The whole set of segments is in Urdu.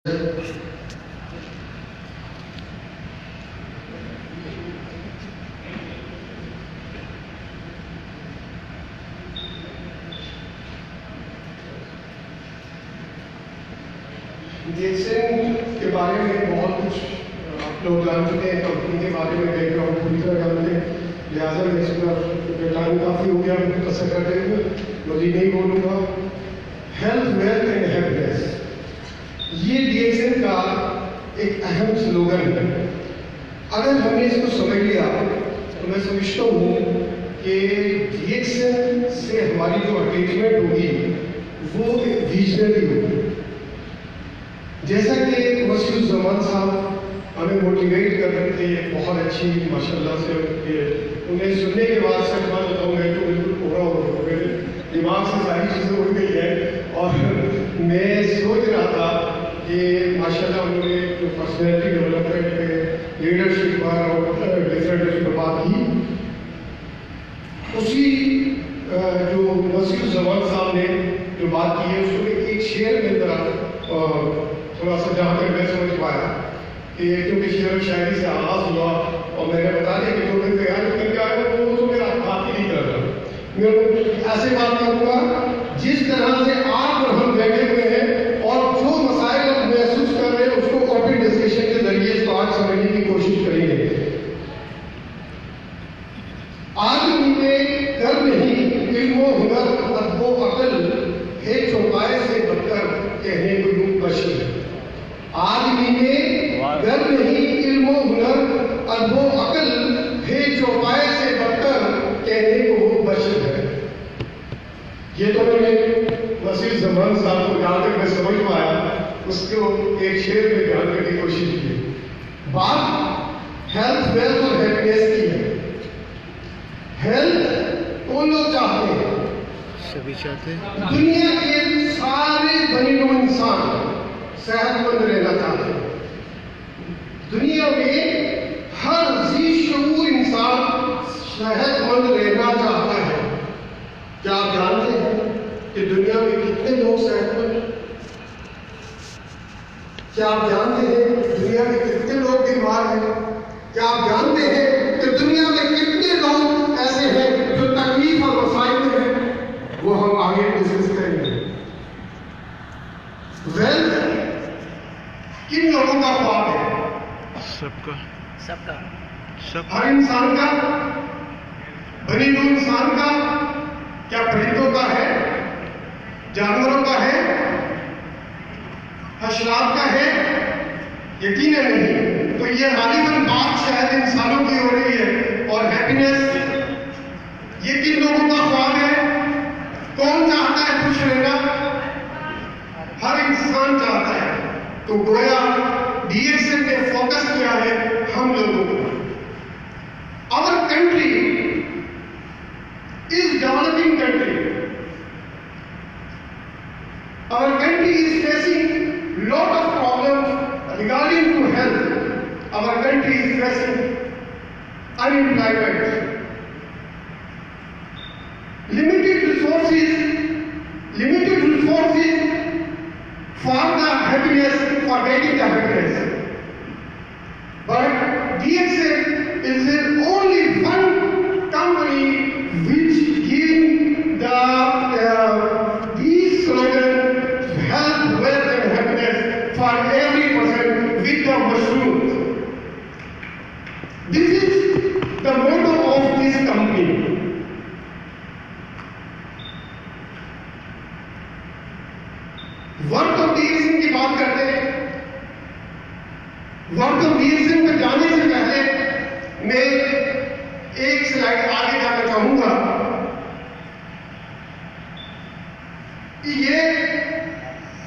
DXN کے بارے میں بہت کچھ آپ لوگ جان چکے ہیں، کمپنی کے بارے میں بیک گراؤنڈ پوری طرح جانتے ہیں، لہٰذا میں اس پر ٹائم کافی ہو گیا مجھے قصر کرتے ہوئے مزید نہیں بولوں گا۔ ہیلتھ ویلتھ اینڈ ہیپینس، یہ DXN کا ایک اہم سلوگن ہے۔ اگر ہم نے اس کو سمجھ لیا تو میں سمجھتا ہوں کہ DXN سے ہماری جو اٹیچمنٹ ہوگی وہ ویژنری ہوگی۔ جیسا کہ وسیع الزمان صاحب ہمیں موٹیویٹ کر رہے تھے، بہت اچھی ماشاء اللہ سے انہیں سننے کے بعد سچ بات بتاؤں میں تو بالکل پورا ہو گیا، دماغ سے ساری چیزیں اڑ گئی ہیں اور میں سوچ رہا تھا کہ ماشاء اللہ انہوں نے جو پرسنالٹی ڈیولپمنٹ پہ لیڈرشپ پر اور ڈفرینٹ پر بات کی، اسی جو وسیع الزمان صاحب نے جو بات کی ہے اس کو ایک شعر میں ذرا تھوڑا سا جہاں تک میں سمجھ پایا کہ کیونکہ شعر و شاعری سے آغاز ہوا اور میں نے بتا دیا کہ جو میں تیار کر کے آیا وہ تو میرا بات ہی نہیں کر رہا، میں ایسے بات کروں گا جس طرح سے آپ اور ہم بیٹھے ہوئے ہیں اور جو مسائل ہم محسوس کر رہے ہیں اس کو اوپن ڈسکشن کے ذریعے اس کو آج سمجھنے کی کوشش کریں گے۔ آدمی میں کر نہیں علم و ہنر ادب و عقل ہے چوپائے سے بدتر کہنے کو یوں بشر، آدمی میں گر نہیں علم و ہنر ادب و عقل ہے چوپائے سے بدتر کہنے کو وہ بشر ہے۔ یہ تو میں نے وسیع الزمان صاحب کو جہاں تک میں سمجھ پایا اس کو ایک شعر میں بیان کرنے کی کوشش کی۔ بات ہیلتھ ویلتھ اور ہیپینس کی ہے۔ ہیلتھ کون لوگ چاہتے ہیں؟ سبھی چاہتے ہیں۔ دنیا کے سارے بنی نوع انسان صحت مند رہنا چاہتے ہیں۔ دنیا میں ہر ذی شعور انسان صحت مند رہنا چاہتا ہے۔ کیا آپ جانتے ہیں کہ دنیا میں کتنے لوگ صحت مند ہیں؟ کیا آپ جانتے ہیں دنیا میں کتنے لوگ بیمار ہیں؟ کیا آپ جانتے ہیں کہ دنیا میں کتنے لوگ ایسے ہیں جو تکلیف اور مسائل میں ہیں؟ وہ ہم آگے ڈسکس کریں گے۔ ویلتھ کن لوگوں کا خواب ہے؟ سب کا ہر انسان کا، بنی نوع انسان کا، کیا پرندوں کا ہے، جانوروں کا ہے، حشرات کا ہے؟ یقیناً نہیں۔ تو یہ غالباً بات شاید انسانوں کی ہو رہی ہے۔ اور ہیپینس یہ کن لوگوں کا خواب ہے؟ کون چاہتا ہے خوش رہنا؟ ہر انسان چاہتا ہے۔ تو گویا DXN نے فوکس کیا ہے ہم لوگوں کو۔ Our country is developing country. Our country is facing lot of problems regarding to health. Our country is facing unemployment, limited resources for the happiness, for getting the happiness. But DXN is the only one company which giving these slogan health, wealth and happiness for every person with the mushrooms. This is the motto of this company. Work of DXN کی بات کرتے ہیں۔ ورک آف DXN پہ جانے سے پہلے میں ایک سلائڈ آگے جانا چاہوں گا کہ یہ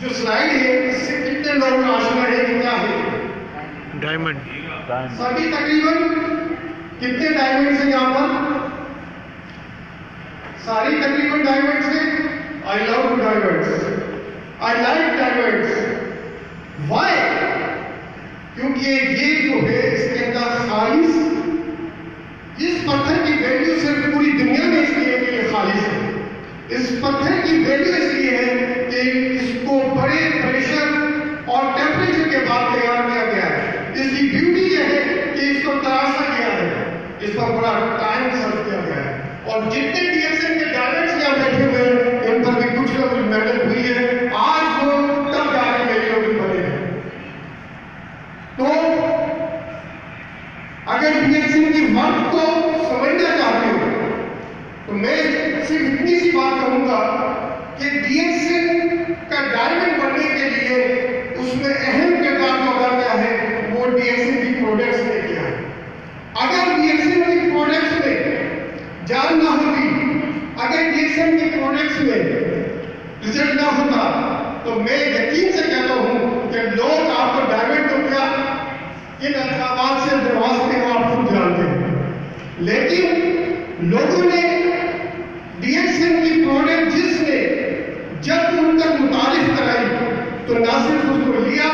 جو سلائڈ ہے اس سے کتنے لوگ آشنا ہے کہ کیا ہے؟ ڈائمنڈ۔ سبھی تقریباً کتنے ڈائمنڈ ہیں یہاں پر؟ ساری تقریباً ڈائمنڈ سے۔ I love diamonds. I like diamonds. Why? کیونکہ یہ جو ہے اس کے اندر خالص، اس پتھر کی ویلیو صرف پوری دنیا میں اس لیے کہ یہ خالص ہے۔ اس پتھر کی ویلیو اس لیے ہے کہ اس کو بڑے پریشر اور ٹیمپریچر کے بعد تیار کیا گیا ہے. اس کی بیوٹی یہ ہے کہ اس کو تراشا گیا ہے, اس پر بڑا ٹائم سرو کیا گیا ہے, اور جتنے ڈی ایکس این کے ڈائریکٹرز یہاں بیٹھے ہوئے ہیں ان پر بھی کچھ نہ کچھ محنت ہوئی ہے. آج وہ تب جا کے میری لوگ بنے ہیں. تو اگر ڈی ایکس این کی وقت کو سمجھنا چاہتے ہو تو میں صرف اتنی سی بات کہوں گا کہ ڈی ایکس این کا ڈائمنڈ بننے کے لیے اس میں اہم کردار جو ادا کیا ہے وہ ڈی ایکس این کی پروڈکٹس نے کیا ہے. اگر ڈی ایکس این کی پروڈکٹس میں جان نہ ہوتی, اگر ڈی ایکس این کی پروڈکٹس میں رزلٹ نہ ہوتا تو میں یقین سے کہتا ہوں کہ لوگ آپ کو ڈائمنڈ تو کیا ان انتخابات سے نوازتے ہیں, آپ خود جانتے ہیں. لیکن لوگوں نے ڈی ایکس این کی پروڈکٹ جس نے جب ان تک متعارف کرائی تو نہ صرف اس کو لیا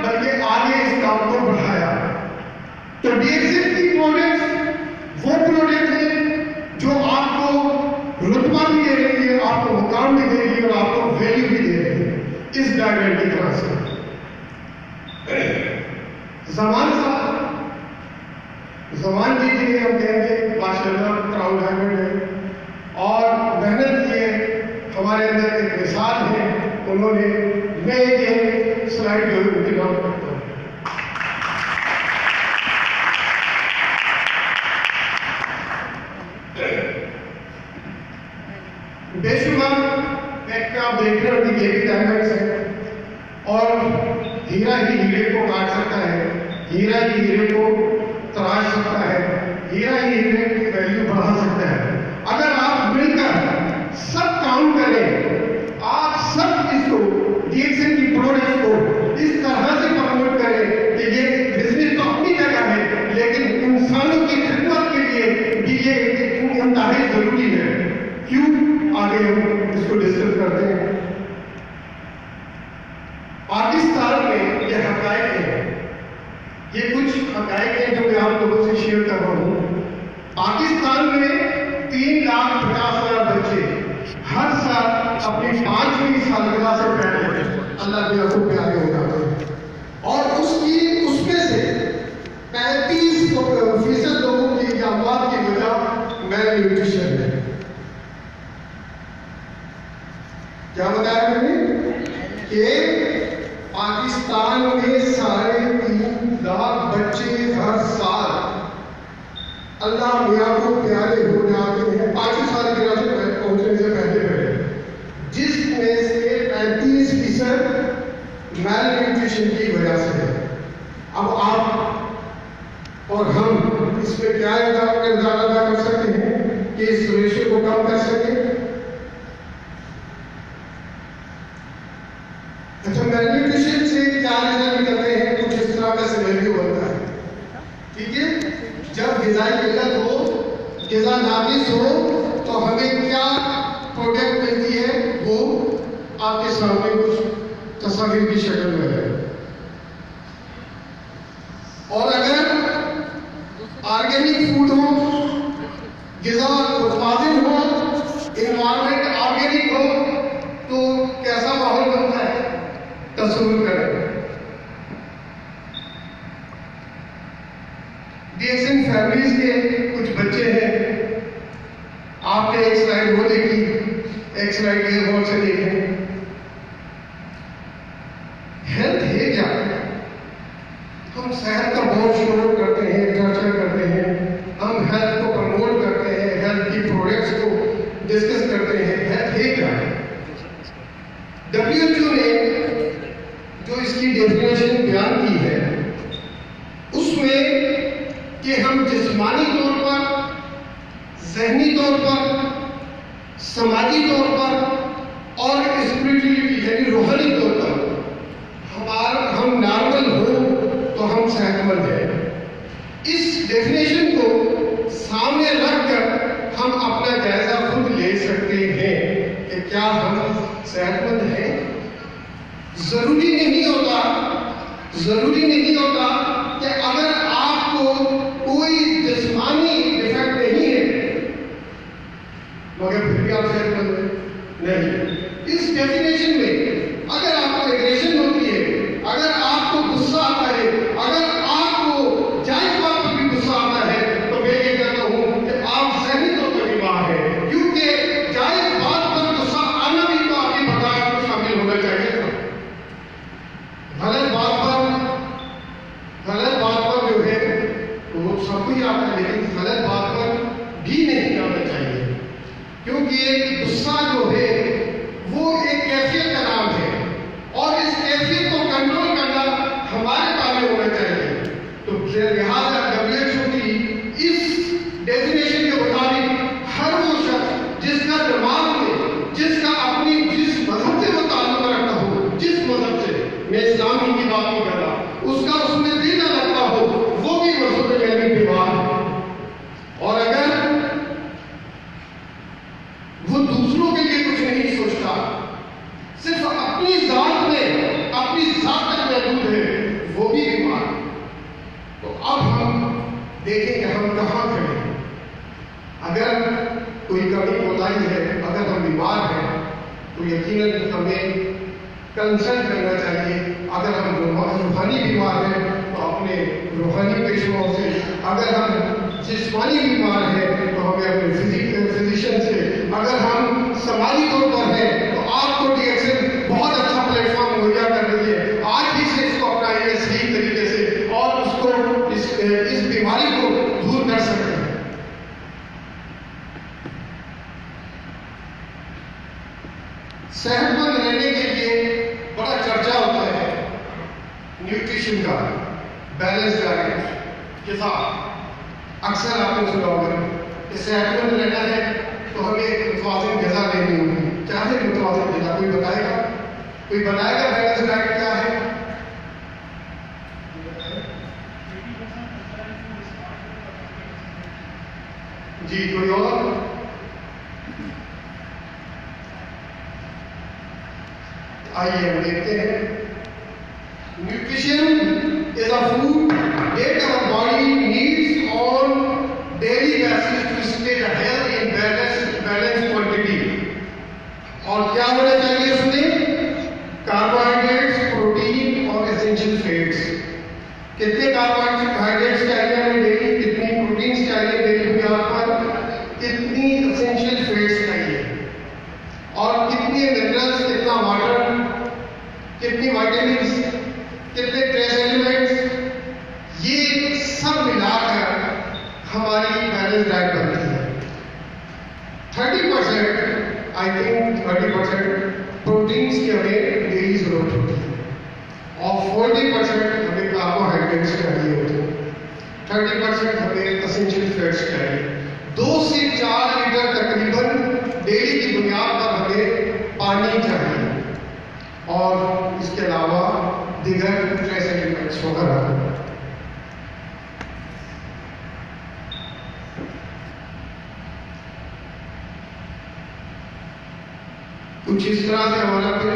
بلکہ آگے اس کام کو بڑھایا. تو ڈی ایکس این کی پروڈکٹ وہ پروڈکٹ ہے جو آپ کو رتبہ بھی دے رہی ہے, آپ کو مقام بھی دے رہی ہے اور آپ کو ویلیو بھی دے رہی ہے اس ڈائمنڈ کی طرح سے. زمان صاحب, زمان جی کے لیے ہم کہیں گے ماشاءاللہ کراؤن ڈائمنڈ ہے اور محنت کی ہے, ہمارے اندر ایک مثال ہے انہوں نے. میں ایک سلائڈ جو انتظام کرتا ہوں. بے شمار ایک آپ دیکھ رہے ہیں کہ یہ بھی ڈائمنڈس ہے اور ہیرا ہی ہیرے کو کاٹ سکتا ہے, ہیرا ہی ہیرے کو تراش سکتا ہے, ہیرا ہی ہیرے کی ویلیو بڑھا سکتا ہے. اگر آپ مل کر سب کام کریں, آپ سب اس کو ڈی ایکس این کی پروڈکٹ کو اس طرح سے پروموٹ کریں کہ یہ بزنس تو اپنی جگہ ہے لیکن انسانوں کی خدمت کے لیے بھی یہ انتہائی ضروری ہے. کیوں آگے ہم اس کو ڈسکس کرتے ہیں. پاکستان میں یہ حقائق ہیں, یہ کچھ حقائق ہیں جو میں آپ لوگوں سے شیئر کر رہا ہوں. پاکستان میں 3,50,000 بچے ہر سال اپنی 5ویں سالگرہ سے پہلے اللہ کے رسول پہ آگے ہو جاتے ہیں اور اس میں سے 35% لوگوں کی اموات کی وجہ میل نیوٹریشن ہے. کیا بتایا میں نے کہ پاکستان میں 3.5 لاکھ بچے ہر سال اللہ میاں کو پیارے ہو جاتے ہیں 5 سال کے راستے پہنچنے سے پہلے, جس میں سے 35% میل نیوٹریشن کی وجہ سے ہے. اب آپ اور ہم اس میں کیا کردار ادا کر سکتے ہیں کہ اس ریشو کو کم کر سکیں. اچھا, میل نیوٹریشن سے کیا رزلٹ نکلتے ہیں, کچھ اس طرح کا سینیریو بنتا ہے. ٹھیک ہے, جب غذائی قلت ہو, غذا ناقص ہو تو ہمیں کیا پروڈکٹ ملتی ہے, وہ آپ کے سامنے کچھ تصاویر کی شکل میں ہے. اور اگر آرگینک فوڈ ہو, غذا متوازن ہو, انوائرمنٹ آرگینک ہو تو کیسا ماحول بنتا ہے تصور کریں. ڈی ایکس این فیملیز کے کچھ بچے ہیں, آپ نے ایک سلائڈ وہ دیکھی, ایک سلائڈ یہ غور سے دیکھیں. ہیلتھ ہے کیا؟ ہم صحت کا بہت شور کرتے ہیں, چرچا کرتے ہیں, ہم ہیلتھ کو پروموٹ کرتے ہیں, ہیلتھ کی پروڈکٹس کو ڈسکس کرتے ہیں. ہیلتھ ہے کیا؟ WHO نے جو اس کی ڈیفینیشن بیان کی ہے اس میں کہ ہم جسمانی طور پر, ذہنی طور پر, سماجی طور پر اور اسپرچولی یعنی روحانی طور پر ہم نارمل ہو تو ہم صحت مند ہیں. اس ڈیفینیشن کو سامنے رکھ کر ہم اپنا جائزہ خود لے سکتے ہیں کہ کیا ہم صحت مند ہیں. ضروری نہیں ہوتا کہ اگر آپ کو کوئی جسمانی ڈیفیکٹ نہیں ہے مگر پھر بھی آپ صحت مند ہیں. نہیں, اس ڈیفینیشن میں اگر آپ کو ایگریشن ہوتی ہے, اگر کوئی آتا ہے لیکن غلط بات پر بھی نہیں جانا چاہیے، کیونکہ غصہ جو ہے وہ ایک کیفیت کا نام ہے اور اس کیفیت کو کنٹرول کرنا ہمارے پاس ہونا چاہیے۔ تو لہٰذا WHO کی اس ڈیفینیشن کے مطابق ہر وہ شخص جس کا دماغ میں جس مذہب سے وہ تعلق رکھتا ہو، جس مذہب سے، میں اسلام ہی کی بات نہیں کر رہا، اس کا اس میں دل نہ لگتا ہو، وہ بھی مذہب میں کہنے بیمار ہے۔ اور اگر وہ دوسروں کے لیے کچھ نہیں سوچتا، صرف اپنی ذات میں اپنی ذات تک محدود ہے، وہ بھی بیمار ہے۔ تو اب ہم دیکھیں کہ ہم کہاں کھڑے ہیں۔ اگر کوئی کمی کوتاہی ہے، اگر ہم بیمار ہیں تو یقیناً ہمیں کنسلٹ کرنا چاہیے۔ اگر ہم روحانی بیمار ہیں تو اپنے روحانی پیشواؤں سے، اگر ہم جسمانی بیمار ہیں تو ہمیں اپنے فزیشین سے، اگر ہم سماجی طور پر ہیں تو آپ کو ڈی ایکس این بہت اچھا پلیٹ فارم مہیا کر رہی ہے۔ آج ہی سے اس کو اپنائیے صحیح طریقے سے اور اس کو اس بیماری کو دور کر سکتے ہیں۔ صحت مند رہنے کے لیے بڑا چرچا ہوتا ہے نیوٹریشن کا، بیلنس ڈائٹ کے ساتھ۔ اکثر آپ نے سنا ہوگا کہ صحت مند رہنا ہے تو ہمیں متوازن غذا لینی ہوگی۔ چاہے متوازن غذا کوئی بتائے گا بیلنس ڈائٹ کیا ہے؟ جی کوئی اور؟ آئیے ہم دیکھتے ہیں۔ Nutrition is a food that our body needs on daily basis to stay healthy in balanced quantity۔ اور کیا ہونا چاہیے اس میں؟ کاربوہائیڈریٹس، پروٹین اور اسینشیل فیٹس۔ کتنے کاربوہائیڈریٹس چاہیے ہمیں ڈیلی، کتنی پروٹینس چاہیے ڈیلی بنیاد پر، کتنی اسینشیل فیٹس چاہیے، اور کتنے منرلس، کتنا واٹر، کتنی وائٹامنس، کتنے ٹریس ایلیمنٹس، یہ سب ملا کر ہماری بیلنس ڈائٹ بنتی ہے۔ 30% آئی تھنک 30% پروٹینس کی ہمیں ڈیلی ضرورت ہوتی ہے اور 40% ہمیں کاربوہائیڈریٹس چاہیے ہوتے ہیں، 30% ہمیں اسینشیل فیٹس چاہیے۔ 2 سے 4 لیٹر تقریباً ڈیلی کی بنیاد پر ہمیں پانی چاہیے، اور اس کے علاوہ دیگر ٹریس ایلیمنٹس وغیرہ۔ کچھ اس طرح سے ہمارا پھر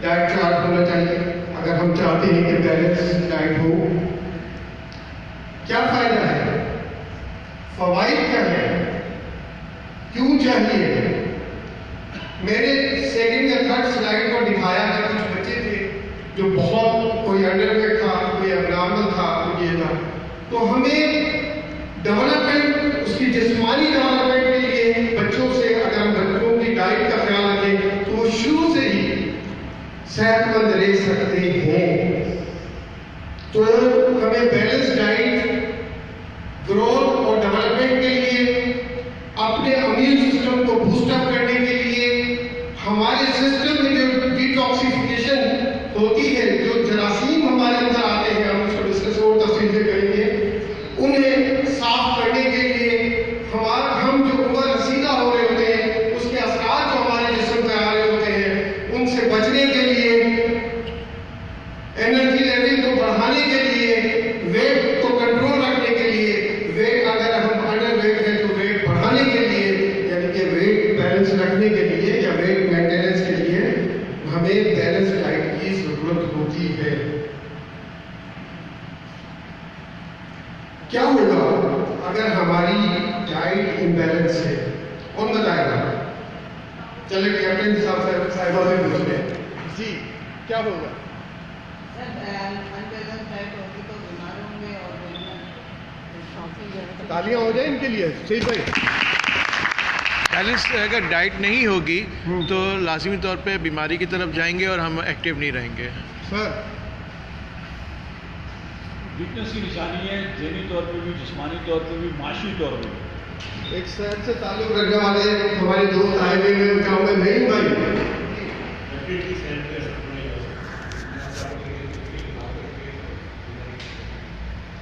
ڈائٹ چارٹ ہونا چاہیے اگر ہم چاہتے ہیں کہ بیلنس ڈائٹ ہو۔ کیا فائدہ ہے؟ فوائد کیا ہے؟ کیوں چاہیے؟ میں نے سیکنڈ یا تھرڈ سلائڈ پر دکھایا ہے کچھ بچے تھے جو بہت، کوئی انڈر ویٹ تھا، کوئی ابنارمل تھا، کوئی یہ تھا۔ تو ہمیں ڈیولپمنٹ، اس کی جسمانی ڈیولپمنٹ کے لیے بچوں سے اگر ہم بچوں کی ڈائٹ کا خیال رکھیں تو وہ شروع سے ہی صحت مند رہ سکتے ہیں۔ تو ہمیں بیلنس ڈائٹ گروتھ اور ڈیولپمنٹ کے لیے، اپنے امیون سسٹم کو بوسٹ اپ کرنے کے لیے، ہمارے سسٹم میں جو ڈیٹاکسیفیکیشن ہوتی ہے، جو جراثیم ہمارے اندر آتے ہیں، ہم اس کو ڈسکس اور تفصیل سے کریں گے، انہیں صاف کرنے کے لیے، ہم جو عمر رسیدہ ہو رہے ہوتے ہیں اس کے اثرات جو ہمارے جسم پہ آ رہے ہوتے ہیں ان سے بچنے کے لیے، انرجی لیول کو بڑھانے کے لیے، ویٹ کو کنٹرول رکھنے کے لیے، ویٹ اگر ہم انڈر ویٹ ہے تو ویٹ بڑھانے کے لیے، یعنی کہ ویٹ بیلنس رکھنے کے لیے یا ویٹ مینٹیننس کے لیے ہمیں بیلنس ڈائٹ کی ضرورت ہوتی ہے۔ کیا ہوگا اگر ہماری ڈائٹ امبیلنس ہے؟ کون بتائے گا؟ چلے کیپٹن صاحبہ سے پوچھ لیں۔ جی کیا ہوگا؟ تالیاں ہو جائیں ان کے لیے، صحیح بھائی۔ بیلنس اگر ڈائٹ نہیں ہوگی تو لازمی طور پہ بیماری کی طرف جائیں گے اور ہم ایکٹیو نہیں رہیں گے۔ سر ویکنس کی نشانی ہے، ذہنی طور پہ بھی، جسمانی طور پہ بھی، معاشی طور پہ بھی. ایک شہر سے تعلق رکھنے والے ہمارے دوست آئے ہوئے ہیں، کیا میں نہیں بھائی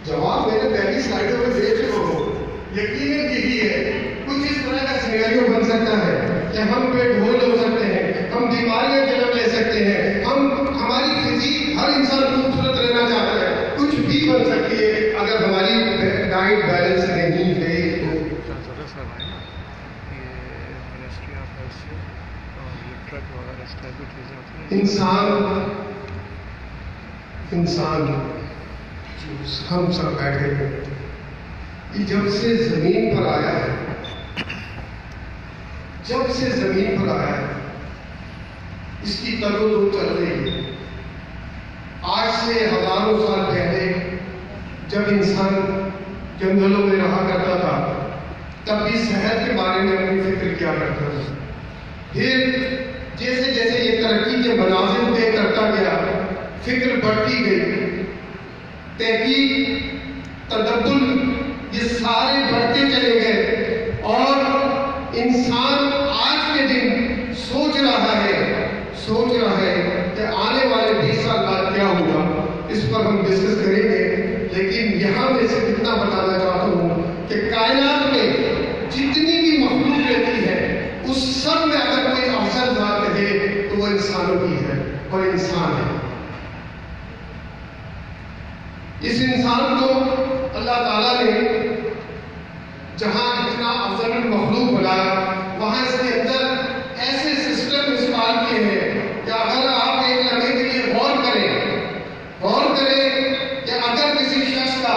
جواب میں نے پہلی سلائڈوں میں دے چکا ہوں. یقیناً یہی ہے، کچھ اس طرح کا سینیریو بن سکتا ہے کہ ہم پہ ڈھول ہو سکتے ہیں، ہم بیماریاں جنم لے سکتے ہیں، ہماری فزیک، ہر انسان خوبصورت رہنا چاہتا ہے، کچھ بھی بن سکتی ہے اگر ہماری ڈائٹ بیلنس نہیں ہے. انسان ہم سب بیٹھے ہیں، یہ جب سے زمین پر آیا ہے، جب سے زمین پر آیا ہے اس کی تر و دو چل رہی ہے. آج سے ہزاروں سال پہلے جب انسان جنگلوں میں رہا کرتا تھا تب بھی صحت کے بارے میں اپنی فکر کیا کرتا تھا. پھر جیسے جیسے یہ ترقی کے مناظر طے کرتا گیا، فکر بڑھتی گئی، تحقیق، تدبر، یہ سارے بڑھتے چلے گئے اور انسان آج کے دن سوچ رہا ہے کہ آنے والے 20 سال بعد کیا ہوگا. اس پر ہم ڈسکس کریں گے، لیکن یہاں میں سے اتنا بتانا چاہتا ہوں کہ کائنات میں جتنی بھی مخلوق رہتی ہے اس سب میں اگر کوئی افضل ذات ہے تو وہ انسانوں کی ہے، اور انسان ہے. اس انسان کو اللہ تعالیٰ نے جہاں اتنا افضل المخلوق بنایا وہاں اس کے اندر ایسے سسٹم انسٹال کیے ہیں کہ اگر آپ ایک لمحے کے لیے غور کریں کہ اگر کسی شخص کا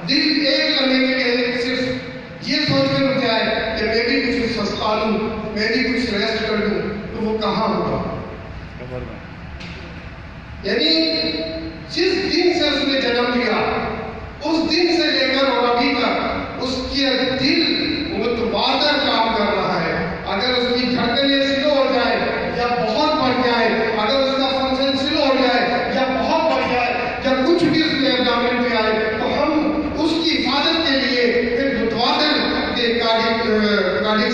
دل ایک لمحے کے لیے صرف یہ سوچ کر اٹھ جائے کہ میں بھی کچھ سستا لوں، میں بھی کچھ ریسٹ کر لوں، تو وہ کہاں ہوگا؟ یعنی جس دن سے اس نے جنم لیا اس دن سے لے کر اور ابھی تک اس کی دل متواتر کام کر رہا ہے. اگر اس کی دھڑکنیں سلو ہو جائے یا بہت بڑھ جائے، اگر اس کا فنکشن سلو ہو جائے یا بہت بڑھ جائے یا کچھ بھی اس میں ایبنارمل میں آئے تو ہم اس کی حفاظت کے لیے ایک متواتر کارڈیک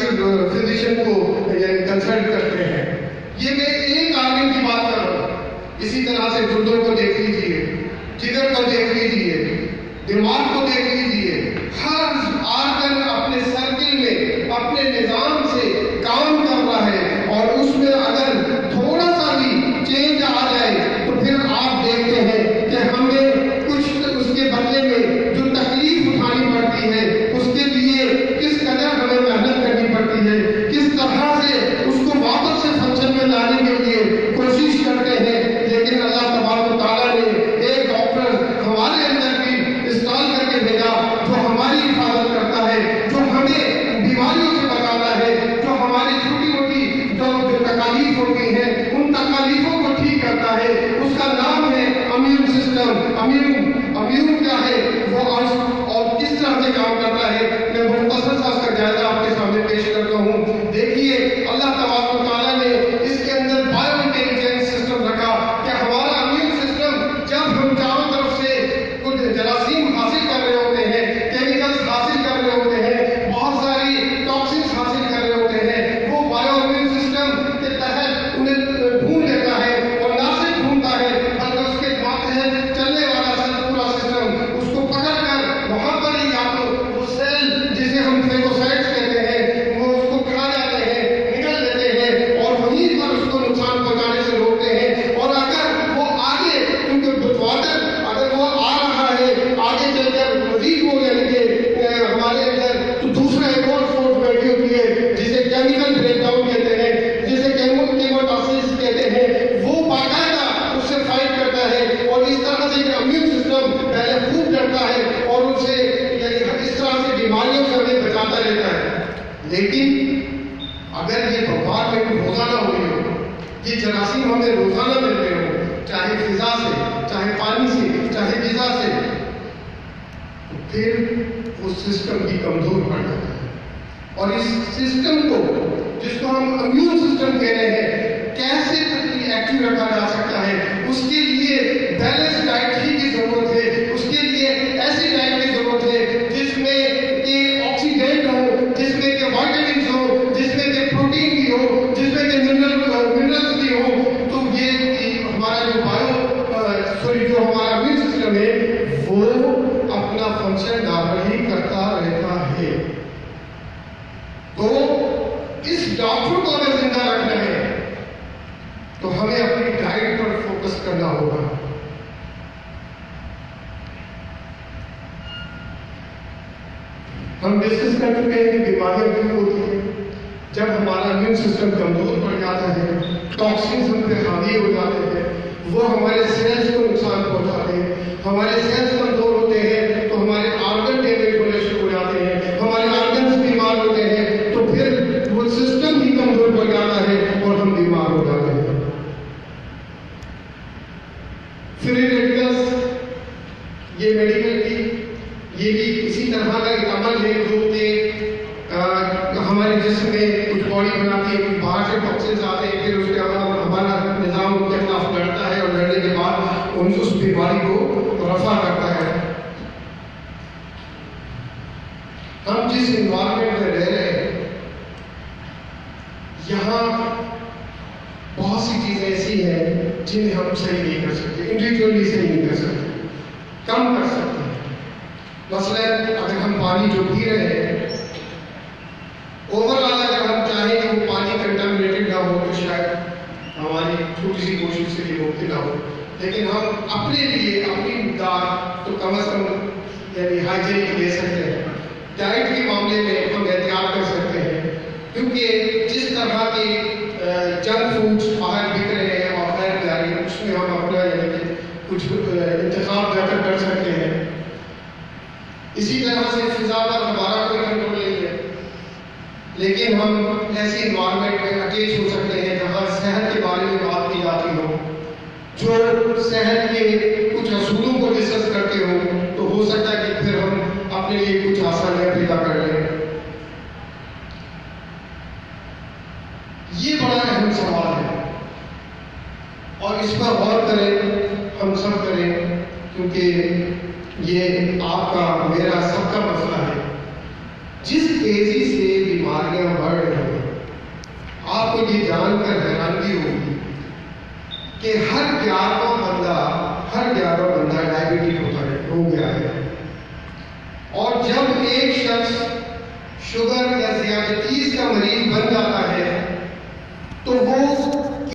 فزیشین کو یعنی کنسلٹ کرتے ہیں. یہ میں ایک آرگن کی بات کر رہا ہوں. اسی طرح سے گردوں کو دیکھ لیجیے، جگر کو دیکھ لیجیے، دماغ کو دیکھ لیجیے. ہر آرگن اپنے سرکل میں اپنے نظام سے کام کر رہا ہے، اور اس میں اگر تھوڑا سا بھی چینج آ جائے تو پھر آپ دیکھتے ہیں کہ ہمیں کچھ اس کے بدلے میں جو تکلیف اٹھانی پڑتی ہے اس کے لیے کس قدر ہمیں محنت کرنی پڑتی ہے، کس طرح سے اس کو واپس سے فنکشن میں لانے کے لیے کوشش کرتے ہیں. لیکن اللہ تبارک و تعالیٰ نے ایک ڈاکٹر ہمارے اندر بھی انسٹال کر کے بھیجا جو ہماری حفاظت کرتا ہے، جو ہمیں بیماریوں سے بچاتا ہے، جو ہماری چھوٹی موٹی جو تکالیف ہوتی ہیں ان تکالیفوں کو ٹھیک کرتا ہے. اس کا نام ہے امیون سسٹم. امیون کیا ہے وہ اور کس طرح سے کام کرتا ہے میں مختصر سا اس کا جائزہ آپ کے سامنے پیش کرتا ہوں. دیکھیے اللہ تبارک و تعالیٰ نے اس کے اندر بایو انٹیلیجنس سسٹم رکھا کہ ہمارا امیون سسٹم جب ہم چاروں طرف سے کچھ جراثیم حاصل کر رہے ہوتے ہیں، کیمیکلز حاصل کر رہے ہوتے ہیں، بہت ساری ٹاکسنس حاصل کر رہے ہوتے ہیں، وہ بایو امیون سسٹم کے تحت انہیں ڈھونڈ لیتا ہے، اور نہ صرف ڈھونڈتا ہے بلکہ اس کے تحت چلنے والا پورا سسٹم اس کو پکڑ کر وہاں پر ہی آپ وہ سیل جسے ہم فیگوسائٹس کہتے ہیں وہ اس کو کھا جاتے ہیں، نگل لیتے ہیں اور وہیں پر اس کو نقصان پہنچانے سے روکتے ہیں. اور اگر وہ آگے کیونکہ بتواتر اگر وہ آ رہا ہے آگے چل کر مزید وہ یعنی کہ ہمارے اندر تو دوسرا ایک اور فورس بیٹھی ہوتی ہے جسے کیمیکل بریک ڈاؤن کہتے ہیں، جسے کیموٹاکسس کہتے ہیں، وہ باقاعدہ اس سے فائٹ کرتا ہے. اور اس طرح سے امیون سسٹم پہلے خوب ڈرتا ہے اور ان سے یعنی اس طرح سے بیماریوں سے ہمیں بچاتا رہتا ہے. لیکن اگر یہ بمبارڈمنٹ روزانہ ہو رہی ہو، یہ جراثیم ہمیں روزانہ مل رہے ہوں، چاہے فضا سے، چاہے پانی سے، چاہے غذا سے، تو پھر وہ سسٹم بھی کمزور پڑ جاتا ہے. اور اس سسٹم کو جس کو ہم امیون سسٹم کہہ رہے ہیں کیسے ایکٹیو رکھا جا سکتا ہے، اس کے لیے بیلنس ڈائٹ ہی کی ضرورت ہے. اس کے لیے سسٹم ہے وہ اپنا فنکشن نارملی کرتا رہتا ہے. تو اس ڈاکٹر کو اگر زندہ رکھنا ہے تو ہمیں اپنی ڈائٹ پر فوکس کرنا ہوگا. ہم ڈسکس کر چکے ہیں کہ بیماریاں کیوں ہوتی ہیں. جب ہمارا امیون سسٹم کمزور پڑ جاتا ہے، ٹاکسنز ہم پہ حاوی ہو جاتے ہیں، وہ ہمارے سیلز کو نقصان پہنچاتے ہیں. ہمارے سیلز کمزور ہوتے ہیں تو ہمارے آرگن ڈیمیج ہونے شروع ہو جاتے ہیں. ہمارے آرگنز بیمار ہوتے ہیں تو پھر وہ سسٹم ہی کمزور پڑ جاتا ہے اور ہم بیمار ہو جاتے ہیں. فری ریڈیکلز، یہ میڈیکل کی یہ بھی اسی طرح کا ایک عمل ہے جو کہ ہمارے جسم میں کچھ باڈی بناتی ہے، کچھ باہر سے ٹاکسنز آتے ہیں، پھر اس کے بعد ہمارا نظام ان کے خلاف لڑتا ہے اور لڑنے کے بعد اس بیماری کو رفع کرتا ہے. ہم جس انوائرمنٹ میں رہ رہے ہیں یہاں بہت سی چیزیں ایسی ہیں جنہیں ہم صحیح نہیں کر سکتے، انڈیویجولی صحیح نہیں کر سکتے، کم کر سکتے ہیں. مثلا اگر ہم پانی جو پی رہے ہیں اوور آل اگر ہم چاہیں کہ وہ پانی کنٹامنیٹڈ نہ ہو تو شاید ہماری چھوٹی سی کوشش سے یہ ممکن نہ ہو، لیکن ہم اپنے لیے اپنی مقدار تو کم از کم یعنی ہائیجینک لے سکتے ہیں. ڈائٹ کے معاملے میں ہم احتیاط کر سکتے ہیں کیونکہ جس طرح کے جنک فوڈس باہر بک رہے ہیں اور غیر معیاری، اس میں ہم اپنا یعنی کہ کچھ انتخاب بہتر کر سکتے ہیں. اسی طرح سے فضا پر ہمارا کوئی کنٹرول نہیں ہے، لیکن ہم ایسی انوائرمنٹ میں اٹیچ ہو سکتے ہیں جہاں صحت کے بارے میں بات کی جاتی ہو، جو صحت کے کچھ اصولوں کو ڈسکس کرتے ہو، تو ہو سکتا ہے کہ پھر ہم اپنے لیے کچھ آسانیاں پیدا کر لیں. یہ بڑا اہم سوال ہے اور اس پر غور کریں، ہم سب کریں، کیونکہ یہ آپ کا میرا سب کا مسئلہ ہے. جس تیزی سے بیماریاں بڑھ رہی ہیں آپ کو یہ جان کر حیرانگی ہوگی کہ ہر 11واں بندہ ڈائبٹیز